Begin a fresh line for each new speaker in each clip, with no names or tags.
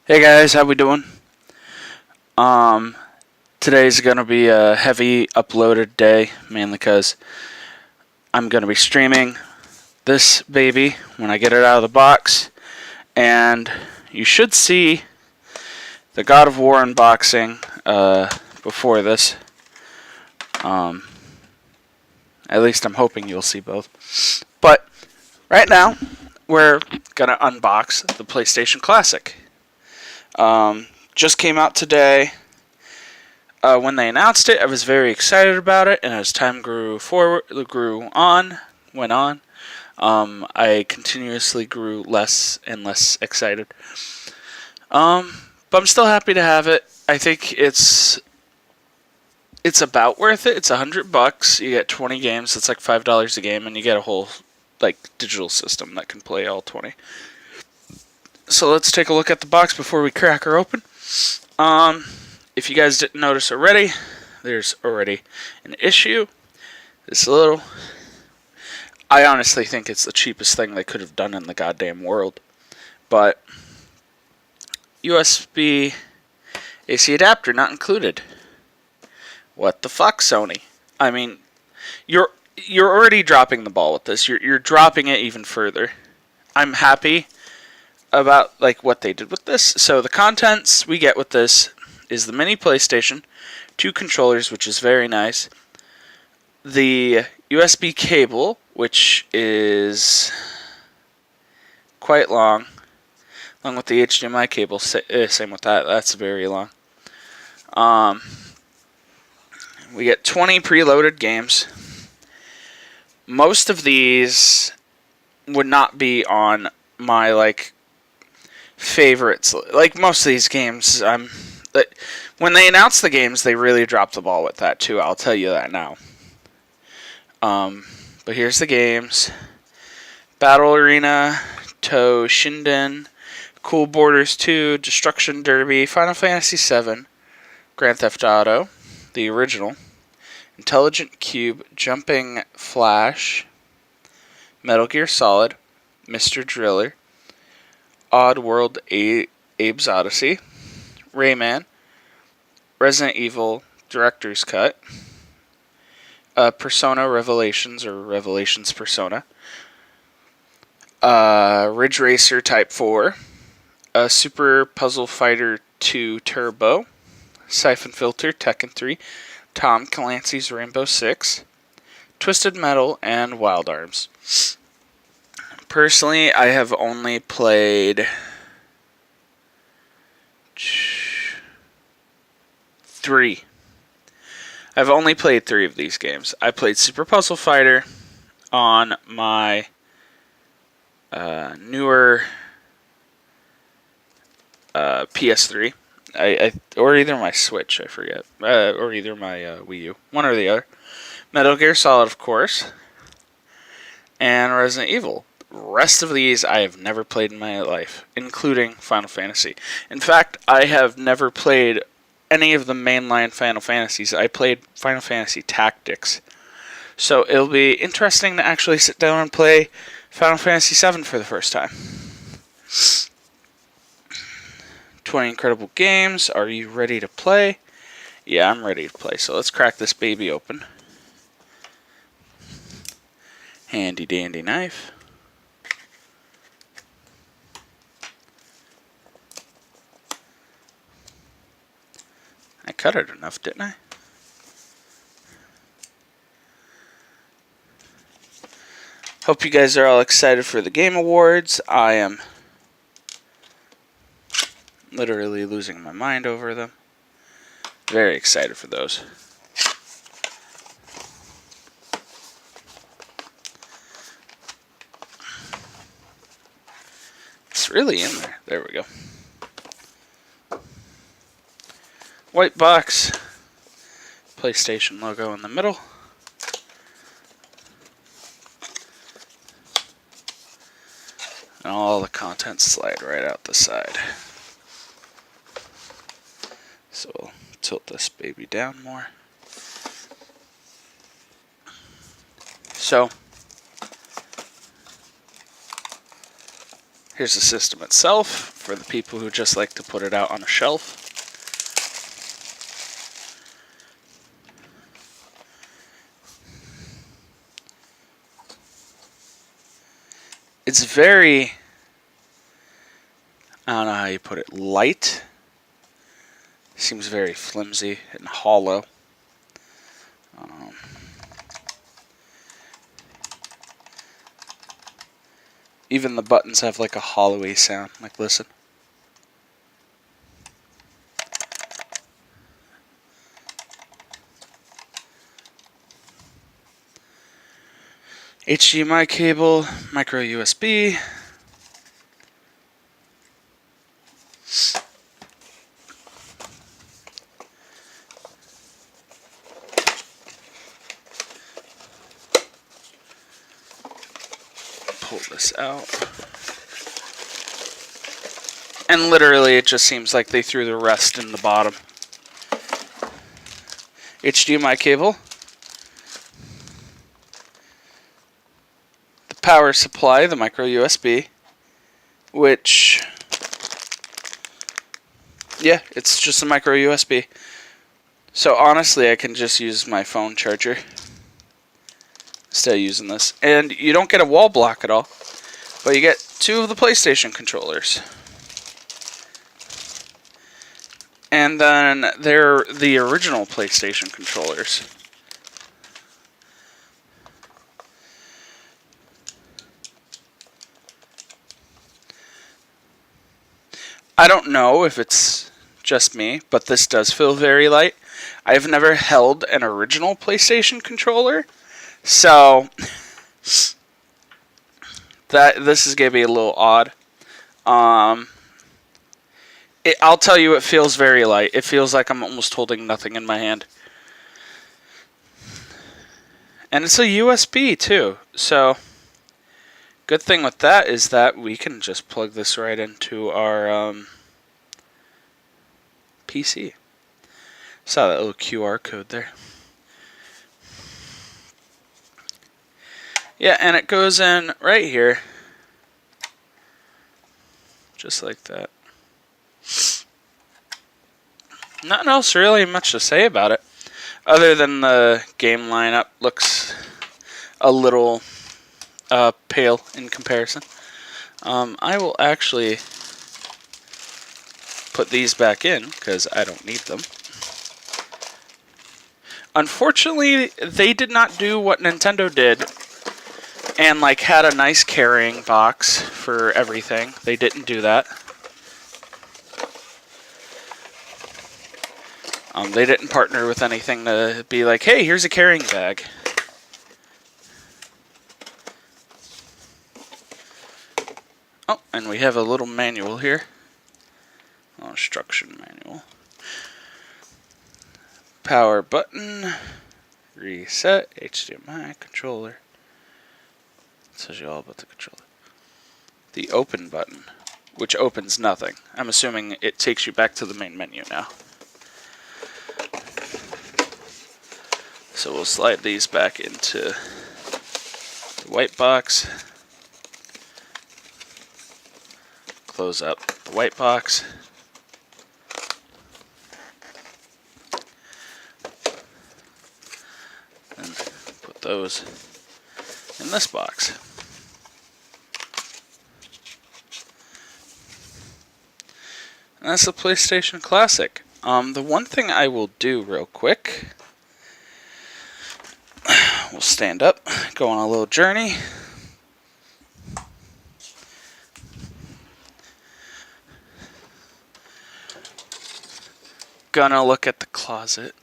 Hey guys, how we doing? Um, Today's gonna be a heavy uploaded day, mainly because I'm gonna be streaming this baby when I get it out of the box, and you should see the God of War unboxing before this. Um, at least I'm hoping you'll see both. But right now, we're gonna unbox the PlayStation Classic. Just came out today. When they announced it, I was very excited about it, and as time went on, I continuously grew less and less excited. But I'm still happy to have it. I think it's about worth it. It's $100. You get 20 games. It's like $5 a game, and you get a whole digital system that can play all 20. So let's take a look at the box before we crack her open. If you guys didn't notice already, there's already an issue. I honestly think it's the cheapest thing they could have done in the goddamn world. But USB AC adapter not included. What the fuck, Sony? I mean, you're already dropping the ball with this. You're dropping it even further. I'm happy about what they did with this. So the contents we get with this is the mini PlayStation, 2 controllers, which is very nice, the USB cable, which is quite long, along with the HDMI cable. Same with that. That's very long. We get 20 preloaded games. Most of these would not be on my favorites. Most of these games, when they announced the games, they really dropped the ball with that too. I'll tell you that now. But here's the games: Battle Arena, Toe Shinden, Cool Borders 2, Destruction Derby, Final Fantasy VII, Grand Theft Auto, the original, Intelligent Cube, Jumping Flash, Metal Gear Solid, Mr. Driller, Oddworld, Abe's Odyssey, Rayman, Resident Evil Director's Cut, Persona Revelations or Revelations Persona, Ridge Racer Type 4, Super Puzzle Fighter 2 Turbo, Siphon Filter Tekken 3, Tom Clancy's Rainbow Six, Twisted Metal, and Wild Arms. Personally, I have only played 3. I've only played 3 of these games. I played Super Puzzle Fighter on my newer PS3, or either my Switch, I forget, or either my Wii U, one or the other. Metal Gear Solid, of course, and Resident Evil. The rest of these I have never played in my life, including Final Fantasy. In fact, I have never played any of the mainline Final Fantasies. I played Final Fantasy Tactics. So it'll be interesting to actually sit down and play Final Fantasy VII for the first time. 20 incredible games. Are you ready to play? Yeah, I'm ready to play. So let's crack this baby open. Handy dandy knife. I cut it enough, didn't I? Hope you guys are all excited for the Game Awards. I am literally losing my mind over them. Very excited for those. It's really in there. There we go. White box. PlayStation logo in the middle. And all the contents slide right out the side. So we'll tilt this baby down more. So Here's the system itself for the people who just like to put it out on a shelf. It's very, I don't know how you put it, light. Seems very flimsy and hollow. Even the buttons have like a hollowy sound. Like, listen. HDMI cable, micro USB. Pull this out. And literally it just seems like they threw the rest in the bottom. HDMI cable. The power supply, the micro USB, which, yeah, it's just a micro USB. So honestly, I can just use my phone charger instead of using this. And you don't get a wall block at all, but you get 2 of the PlayStation controllers. And then they're the original PlayStation controllers. I don't know if it's just me, but this does feel very light. I've never held an original PlayStation controller, so this is going to be a little odd. I'll tell you, it feels very light. It feels like I'm almost holding nothing in my hand. And it's a USB too, so good thing with that is that we can just plug this right into our PC. Saw that little QR code there. Yeah, and it goes in right here. Just like that. Nothing else really much to say about it, other than the game lineup looks a little pale in comparison. I will actually put these back in because I don't need them. Unfortunately, they did not do what Nintendo did and like had a nice carrying box for everything. They didn't do that. They didn't partner with anything to be like, hey, here's a carrying bag. Oh, and we have a little manual here. Oh, instruction manual. Power button. Reset. HDMI controller. It tells you all about the controller. The open button, which opens nothing. I'm assuming it takes you back to the main menu now. So we'll slide these back into the white box. Close up the white box. And put those in this box. And that's the PlayStation Classic. The one thing I will do real quick, we'll stand up, go on a little journey. Gonna look at the closet.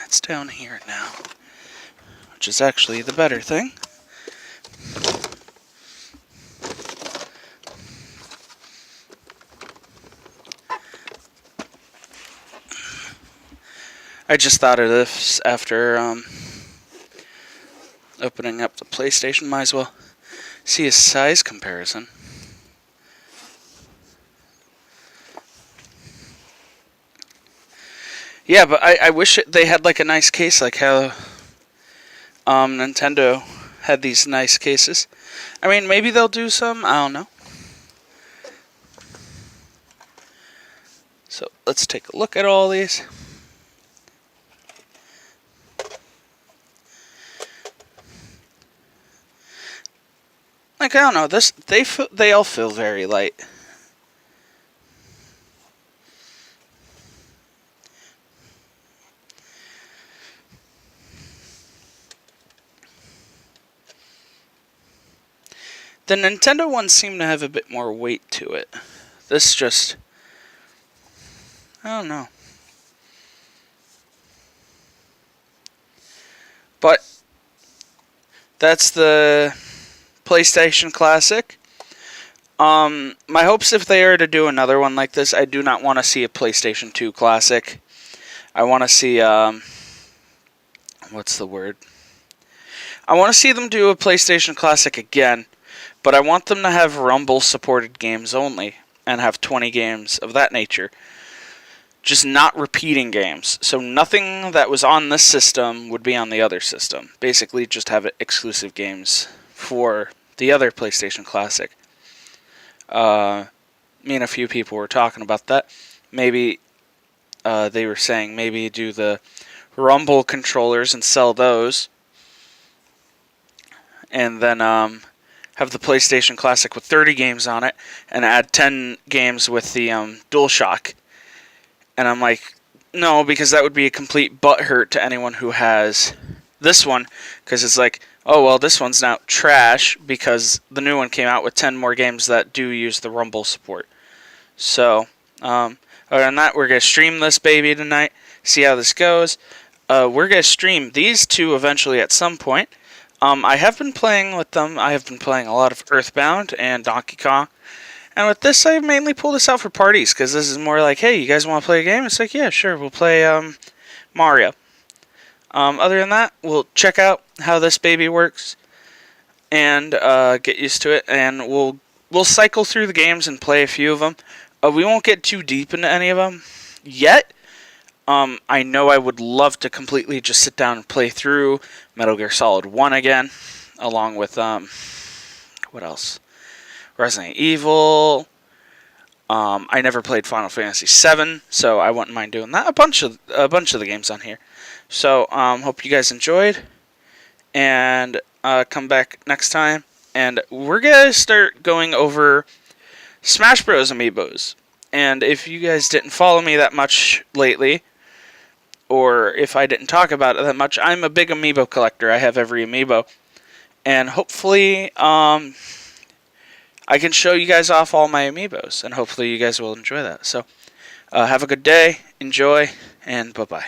It's down here now, which is actually the better thing. I just thought of this after opening up the PlayStation. Might as well see a size comparison. Yeah, but I wish they had like a nice case, like how Nintendo had these nice cases. I mean, maybe they'll do some, I don't know. So let's take a look at all these. Like, I don't know, they all feel very light. The Nintendo ones seem to have a bit more weight to it. This just, I don't know. But that's the PlayStation Classic. My hopes, if they are to do another one like this, I do not want to see a PlayStation 2 Classic. I want to see, what's the word? I want to see them do a PlayStation Classic again, but I want them to have Rumble-supported games only, and have 20 games of that nature. Just not repeating games. So nothing that was on this system would be on the other system. Basically, just have exclusive games for the other PlayStation Classic. Me and a few people were talking about that. Maybe they were saying maybe do the Rumble controllers and sell those. And then have the PlayStation Classic with 30 games on it, and add 10 games with the DualShock. And I'm like, no, because that would be a complete butthurt to anyone who has this one, because it's like, oh, well, this one's now trash because the new one came out with 10 more games that do use the Rumble support. So, other than that, we're going to stream this baby tonight, see how this goes. We're going to stream these two eventually at some point. I have been playing with them. I have been playing a lot of Earthbound and Donkey Kong. And with this, I mainly pull this out for parties, because this is more like, hey, you guys want to play a game? It's like, yeah, sure, we'll play Mario. Other than that, we'll check out how this baby works, and get used to it, and we'll cycle through the games and play a few of them. We won't get too deep into any of them yet. I know I would love to completely just sit down and play through Metal Gear Solid 1 again, along with, what else? Resident Evil. I never played Final Fantasy VII, so I wouldn't mind doing that. A bunch of the games on here. So hope you guys enjoyed, and come back next time. And we're gonna start going over Smash Bros. Amiibos. And if you guys didn't follow me that much lately, or if I didn't talk about it that much, I'm a big Amiibo collector. I have every Amiibo, and hopefully I can show you guys off all my Amiibos, and hopefully you guys will enjoy that. So, have a good day, enjoy, and bye-bye.